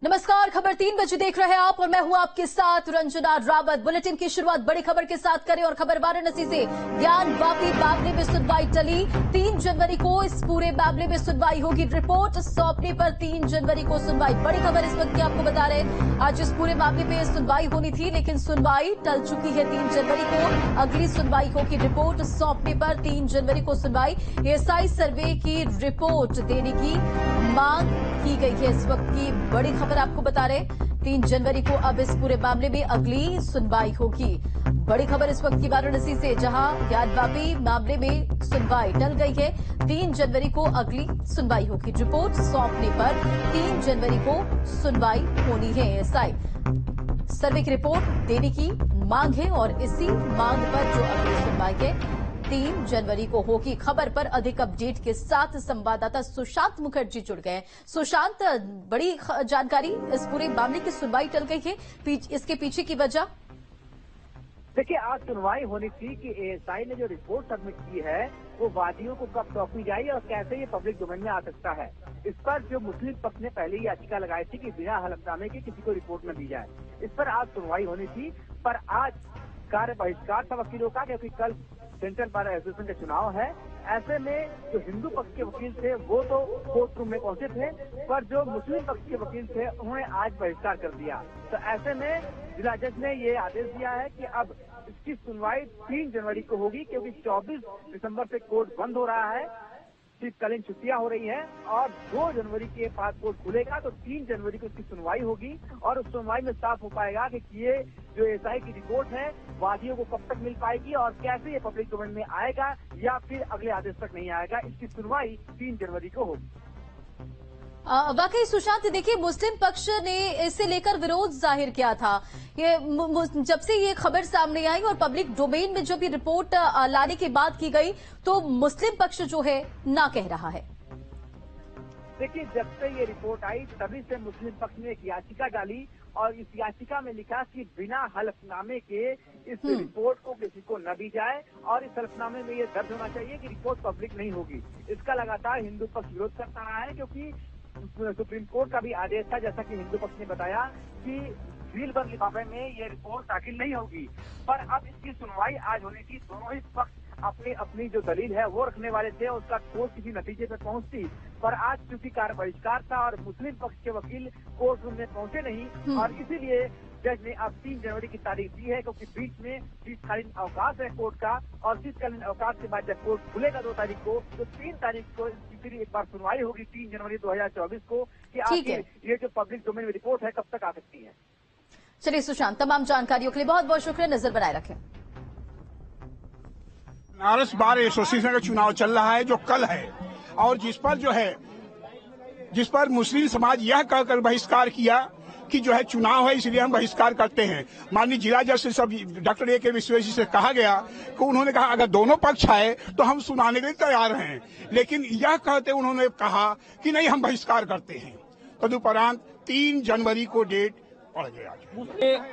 नमस्कार, खबर 3 बजे देख रहे हैं आप और मैं हूं आपके साथ रंजना रावत। बुलेटिन की शुरुआत बड़ी खबर के साथ करें और खबर वाराणसी से। ज्ञान-वापी मामले में सुनवाई टली। 3 जनवरी को इस पूरे मामले में सुनवाई होगी। रिपोर्ट सौंपने पर 3 जनवरी को सुनवाई। बड़ी खबर इस वक्त की आपको बता रहे हैं। आज इस पूरे मामले में सुनवाई होनी थी, लेकिन सुनवाई टल चुकी है। 3 जनवरी को अगली सुनवाई होगी। रिपोर्ट सौंपने पर 3 जनवरी को सुनवाई। एएसआई सर्वे की रिपोर्ट देने की मांग की गई है। इस वक्त की बड़ी खबर आपको बता रहे 3 जनवरी को अब इस पूरे मामले में अगली सुनवाई होगी। बड़ी खबर इस वक्त की वाराणसी से, जहां ज्ञान-वापी मामले में सुनवाई टल गई है। 3 जनवरी को अगली सुनवाई होगी। रिपोर्ट सौंपने पर 3 जनवरी को सुनवाई होनी है। एएसआई सर्वे की रिपोर्ट देने की मांग है और इसी मांग पर जो अगली सुनवाई है 3 जनवरी को होगी। खबर पर अधिक अपडेट के साथ संवाददाता सुशांत मुखर्जी जुड़ गए। सुशांत, बड़ी जानकारी, इस पूरे मामले की सुनवाई टल गई है, इसके पीछे की वजह? देखिए, आज सुनवाई होनी थी कि एएसआई ने जो रिपोर्ट सबमिट की है वो वादियों को कब सौंपी जाएगी और कैसे ये पब्लिक डोमेन में आ सकता है। इस पर जो मुस्लिम पक्ष ने पहले ही याचिका लगाई थी कि बिना हलफनामे के किसी को रिपोर्ट न दी जाए। इस पर आज सुनवाई होनी थी, पर आज कार्य बहिष्कार था वकीलों का, क्योंकि कल सेंट्रल बार एसोसिएशन का चुनाव है। ऐसे में जो हिंदू पक्ष के वकील थे वो तो कोर्ट रूम में पहुंचे थे, पर जो मुस्लिम पक्ष के वकील थे उन्होंने आज बहिष्कार कर दिया। तो ऐसे में जिला जज ने ये आदेश दिया है कि अब इसकी सुनवाई 3 जनवरी को होगी, क्योंकि 24 दिसंबर से कोर्ट बंद हो रहा है, शीतकालीन छुट्टियां हो रही हैं और 2 जनवरी के बाद कोर्ट खुलेगा। तो 3 जनवरी को इसकी सुनवाई होगी और उस सुनवाई में साफ हो पाएगा कि ये जो एएसआई की रिपोर्ट है वादियों को कब तक मिल पाएगी और कैसे ये पब्लिक डोमेन में आएगा या फिर अगले आदेश तक नहीं आएगा। इसकी सुनवाई 3 जनवरी को होगी। वाकई सुशांत, देखिए, मुस्लिम पक्ष ने इसे लेकर विरोध जाहिर किया था। ये जब से ये खबर सामने आई और पब्लिक डोमेन में जब ये रिपोर्ट लाने की बात की गई तो मुस्लिम पक्ष जो है ना कह रहा है। देखिए, जब से ये रिपोर्ट आई तभी से मुस्लिम पक्ष ने एक याचिका डाली और इस याचिका में लिखा कि बिना हलफनामे के इस रिपोर्ट को किसी को न दी जाए और इस हलफनामे में ये दर्ज होना चाहिए कि रिपोर्ट पब्लिक नहीं होगी। इसका लगातार हिंदू पक्ष विरोध करता रहा है, क्योंकि सुप्रीम कोर्ट का भी आदेश था, जैसा कि हिंदू पक्ष ने बताया, कि सीलबंद लिफाफे में ये रिपोर्ट दाखिल नहीं होगी। पर अब इसकी सुनवाई आज होनी थी। दोनों ही पक्ष अपनी अपनी जो दलील है वो रखने वाले थे, उसका कोर्ट किसी नतीजे पे पहुंचती, पर आज चूंकि कार्य बहिष्कार था और मुस्लिम पक्ष के वकील कोर्ट रूम में पहुंचे नहीं और इसीलिए जज ने अब 3 जनवरी की तारीख दी है, क्योंकि बीच में शीतकालीन अवकाश है कोर्ट का और शीतकालीन अवकाश के बाद जब कोर्ट खुलेगा 2 तारीख को, तो 3 तारीख को फिर एक बार सुनवाई होगी 3 जनवरी 2024 को कि आखिर ये जो पब्लिक डोमेन में रिपोर्ट है कब तक आ सकती है। चलिए सुशांत, तमाम जानकारियों के लिए बहुत बहुत शुक्रिया। नजर बनाए रखें। बनारस बार एसोसिएशन का चुनाव चल रहा है जो कल है और जिस पर मुस्लिम समाज यह कहकर बहिष्कार किया कि जो है चुनाव है इसलिए हम बहिष्कार करते हैं। माननीय जिला जज से सब डॉक्टर ए के विश्वेश्वर से कहा गया कि उन्होंने कहा अगर दोनों पक्ष आए तो हम सुनाने के लिए तैयार हैं, लेकिन यह कहते उन्होंने कहा कि नहीं हम बहिष्कार करते हैं। तदुपरांत 3 जनवरी को डेट पड़ गया।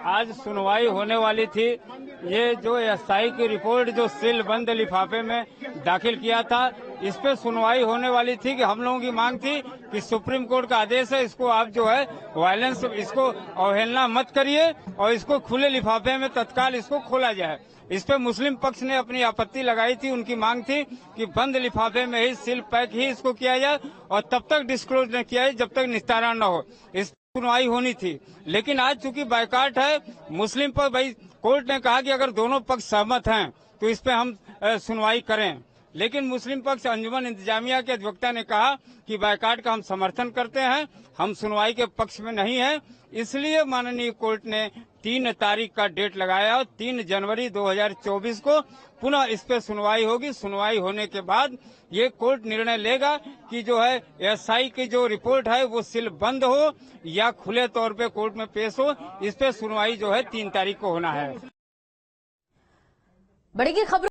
आज सुनवाई होने वाली थी। ये जो एएसआई की रिपोर्ट जो सील बंद लिफाफे में दाखिल किया था, इस पे सुनवाई होने वाली थी कि हम लोगों की मांग थी कि सुप्रीम कोर्ट का आदेश है, इसको आप जो है वायलेंस, इसको अवहेलना मत करिए और इसको खुले लिफाफे में तत्काल इसको खोला जाए। इस पे मुस्लिम पक्ष ने अपनी आपत्ति लगाई थी। उनकी मांग थी कि बंद लिफाफे में ही सील पैक ही इसको किया जाए और तब तक डिस्क्लोज न किया जाए जब तक निस्तारण न हो। इस सुनवाई होनी थी, लेकिन आज चूंकि बायकाट है मुस्लिम पर, भाई कोर्ट ने कहा कि अगर दोनों पक्ष सहमत हैं तो इस पे हम सुनवाई करें, लेकिन मुस्लिम पक्ष अंजुमन इंतजामिया के अधिवक्ता ने कहा कि बायकाट का हम समर्थन करते हैं, हम सुनवाई के पक्ष में नहीं है। इसलिए माननीय कोर्ट ने 3 तारीख का डेट लगाया और 3 जनवरी 2024 को पुनः इस पे सुनवाई होगी। सुनवाई होने के बाद ये कोर्ट निर्णय लेगा कि जो है एएसआई की जो रिपोर्ट है वो सील बंद हो या खुले तौर पे कोर्ट में पेश हो। इस पे सुनवाई जो है 3 तारीख को होना है। बड़ी की खबर